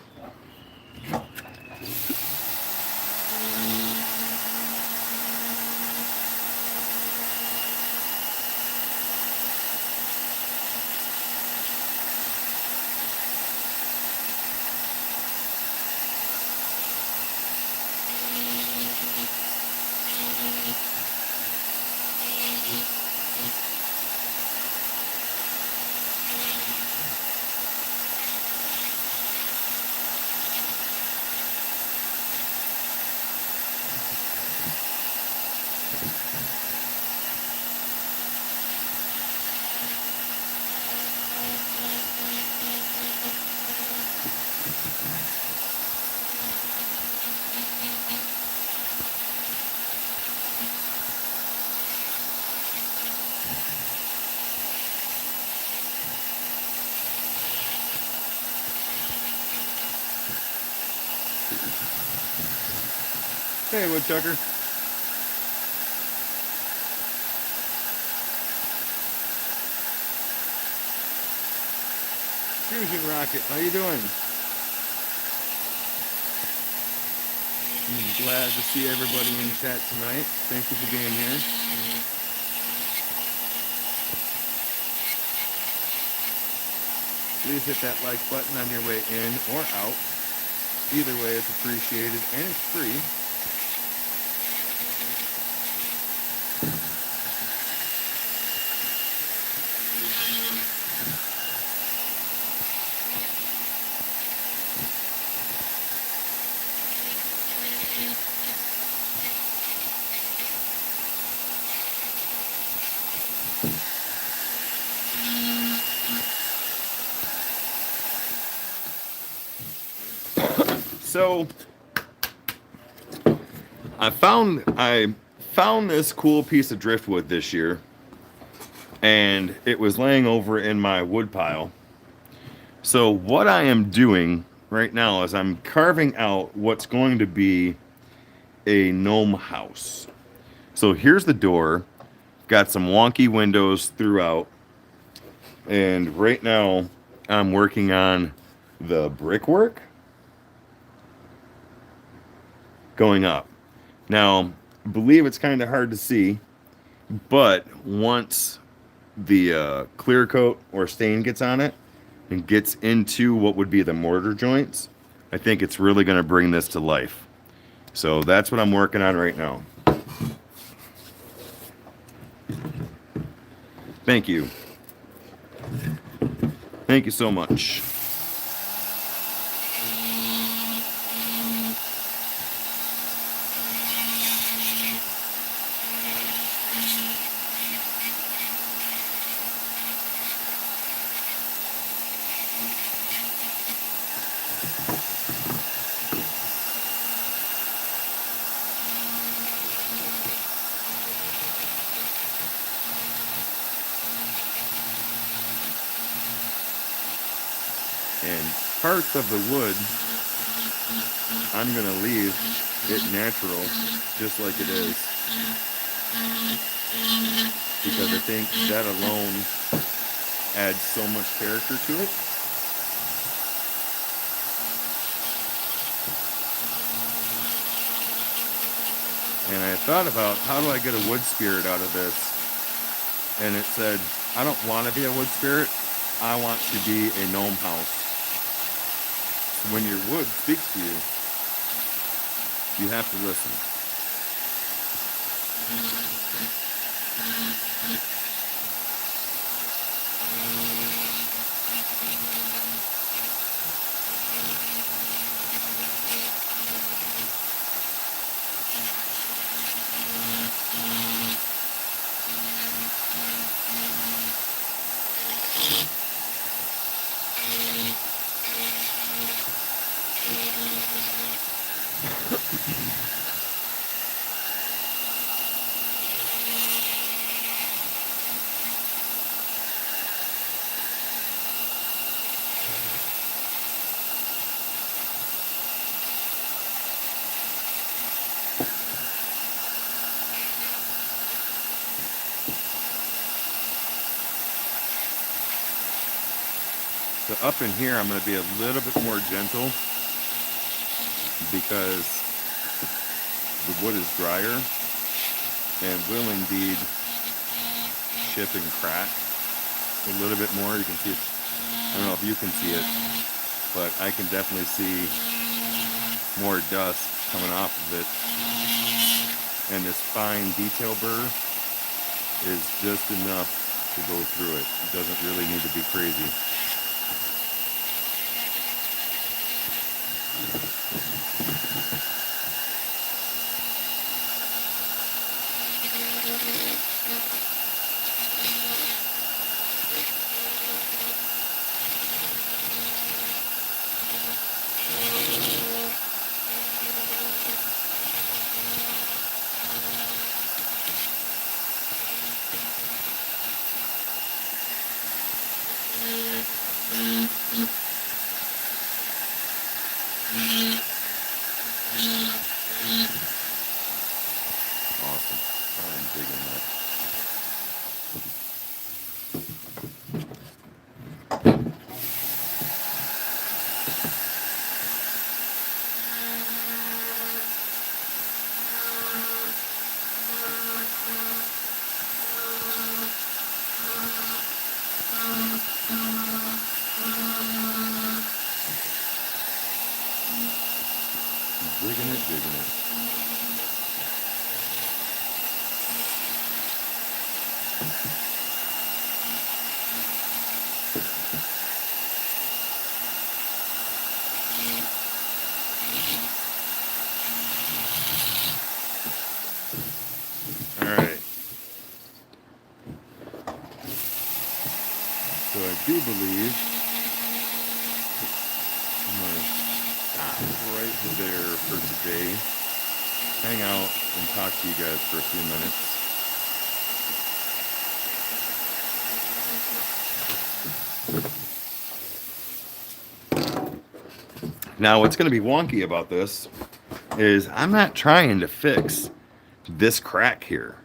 Hey, woodchucker. Fusion Rocket, how you doing? I'm glad to see everybody in chat tonight. Thank you for being here. Please hit that like button on your way in or out. Either way, it's appreciated and it's free. So I found this cool piece of driftwood this year, and it was laying over in my wood pile. So what I am doing right now is I'm carving out what's going to be a gnome house. So here's the door, got some wonky windows throughout, and right now I'm working on the brickwork going up. Now, I believe it's kind of hard to see, but once the clear coat or stain gets on it and gets into what would be the mortar joints, I think it's really going to bring this to life. So that's what I'm working on right now. Thank you. Thank you so much. And parts of the wood, I'm going to leave it natural, just like it is. Because I think that alone adds so much character to it. And I thought about, how do I get a wood spirit out of this? And it said, I don't want to be a wood spirit. I want to be a gnome house. When your wood speaks to you, you have to listen. So up in here, I'm going to be a little bit more gentle because the wood is drier and will indeed chip and crack a little bit more. You can see it. I don't know if you can see it, but I can definitely see more dust coming off of it. And this fine detail burr is just enough to go through it. It doesn't really need to be crazy. Digging it, digging it. All right. So I do believe I'm going to stop right there for today. Hang out and talk to you guys for a few minutes. Now, what's going to be wonky about this is I'm not trying to fix this crack here.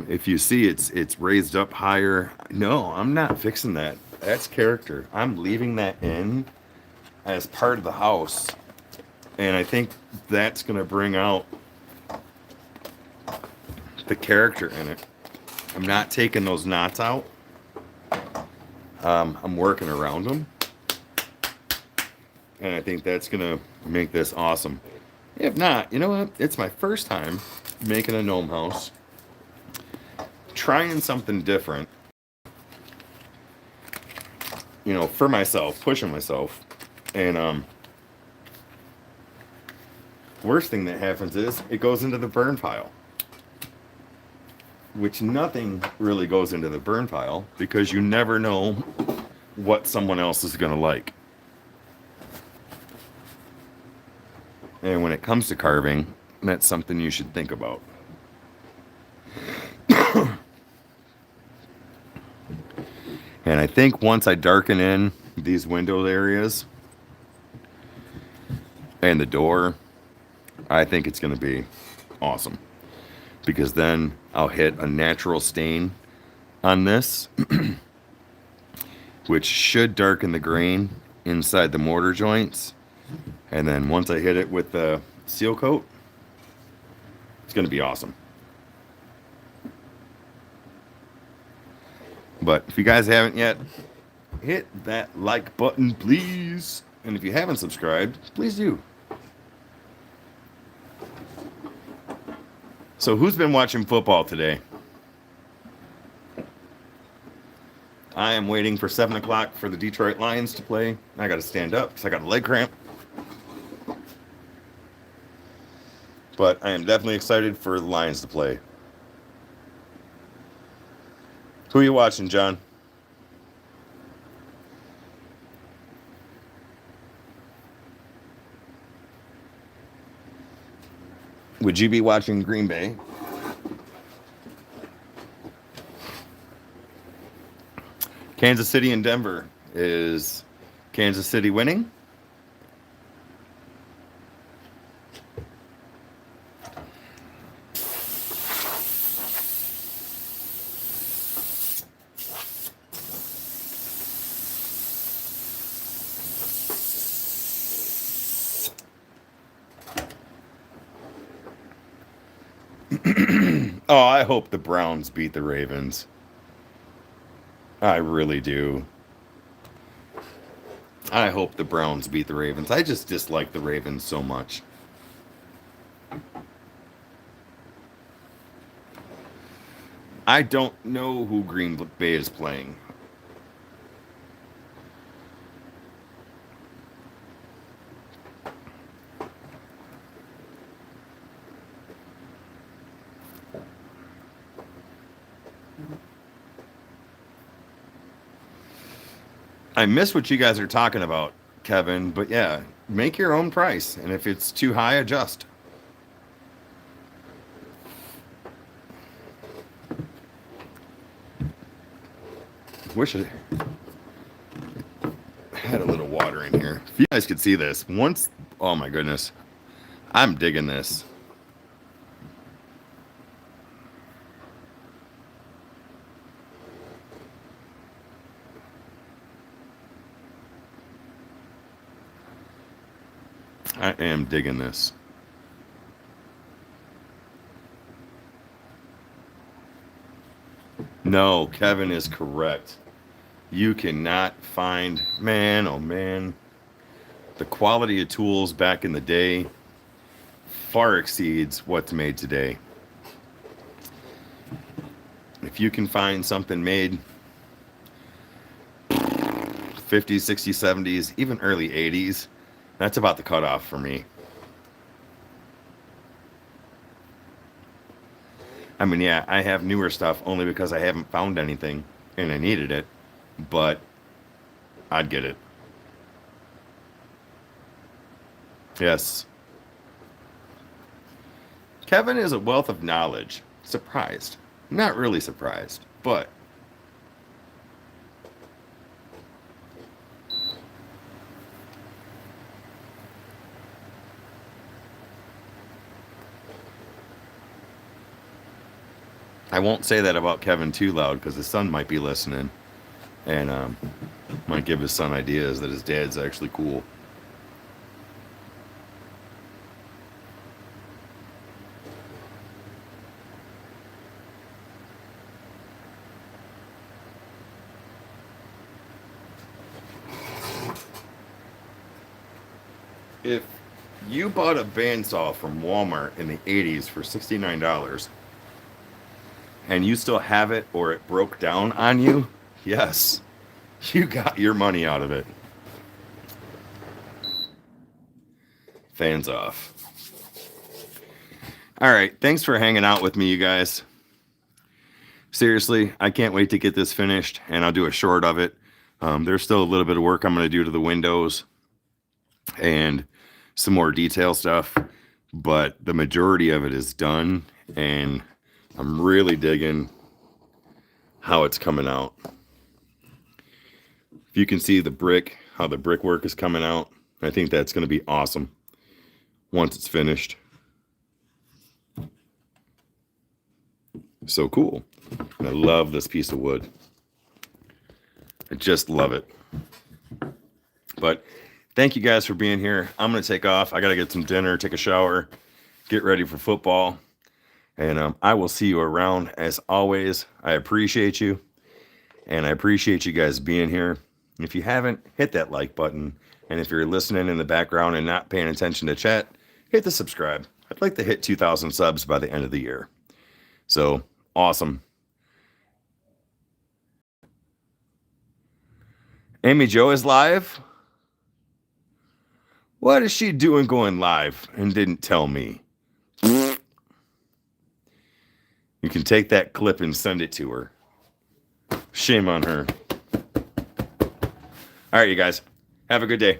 If you see it's raised up higher. No, I'm not fixing that. That's character. I'm leaving that in as part of the house. And I think that's going to bring out the character in it. I'm not taking those knots out. I'm working around them. And I think that's going to make this awesome. If not, you know what? It's my first time making a gnome house. Trying something different. You know, for myself, pushing myself. And worst thing that happens is it goes into the burn pile. Which nothing really goes into the burn pile because you never know what someone else is going to like. And when it comes to carving, that's something you should think about. And I think once I darken in these window areas and the door, I think it's going to be awesome. Because then I'll hit a natural stain on this, which should darken the grain inside the mortar joints. And then once I hit it with the seal coat, it's going to be awesome. But if you guys haven't yet, hit that like button, please. And if you haven't subscribed, please do. So who's been watching football today? I am waiting for 7 o'clock for the Detroit Lions to play. I got to stand up because I got a leg cramp. But I am definitely excited for the Lions to play. Who are you watching, John? Would you be watching Green Bay? Kansas City and Denver. Is Kansas City winning? Oh, I hope the Browns beat the Ravens. I really do. I hope the Browns beat the Ravens. I just dislike the Ravens so much. I don't know who Green Bay is playing. I miss what you guys are talking about, Kevin, but yeah, make your own price, and if it's too high, adjust. Wish I had a little water in here. If you guys could see this, once, oh my goodness, I'm digging this. I am digging this. No, Kevin is correct. you cannot find, man, oh man, the quality of tools back in the day far exceeds what's made today. If you can find something made 50s, 60s, 70s, even early 80s, that's about the cutoff for me. I mean, yeah, I have newer stuff only because I haven't found anything and I needed it, but I'd get it. Yes. Kevin is a wealth of knowledge. Surprised. Not really surprised, but I won't say that about Kevin too loud because his son might be listening and might give his son ideas that his dad's actually cool. If you bought a bandsaw from Walmart in the 80s for $69 and you still have it or it broke down on you, yes, you got your money out of it. Fans off. All right, thanks for hanging out with me, you guys. Seriously, I can't wait to get this finished, and I'll do a short of it. There's still a little bit of work I'm going to do to the windows and some more detail stuff, but the majority of it is done, and I'm really digging how it's coming out. If you can see the brick, how the brickwork is coming out, I think that's going to be awesome once it's finished. So cool. And I love this piece of wood. I just love it. But thank you guys for being here. I'm going to take off. I got to get some dinner, take a shower, get ready for football. And I will see you around. As always, I appreciate you. And I appreciate you guys being here. If you haven't, hit that like button. And if you're listening in the background and not paying attention to chat, hit the subscribe. I'd like to hit 2,000 subs by the end of the year. So, awesome. Amy Jo is live. What is she doing going live and didn't tell me? You can take that clip and send it to her. Shame on her. All right, you guys. Have a good day.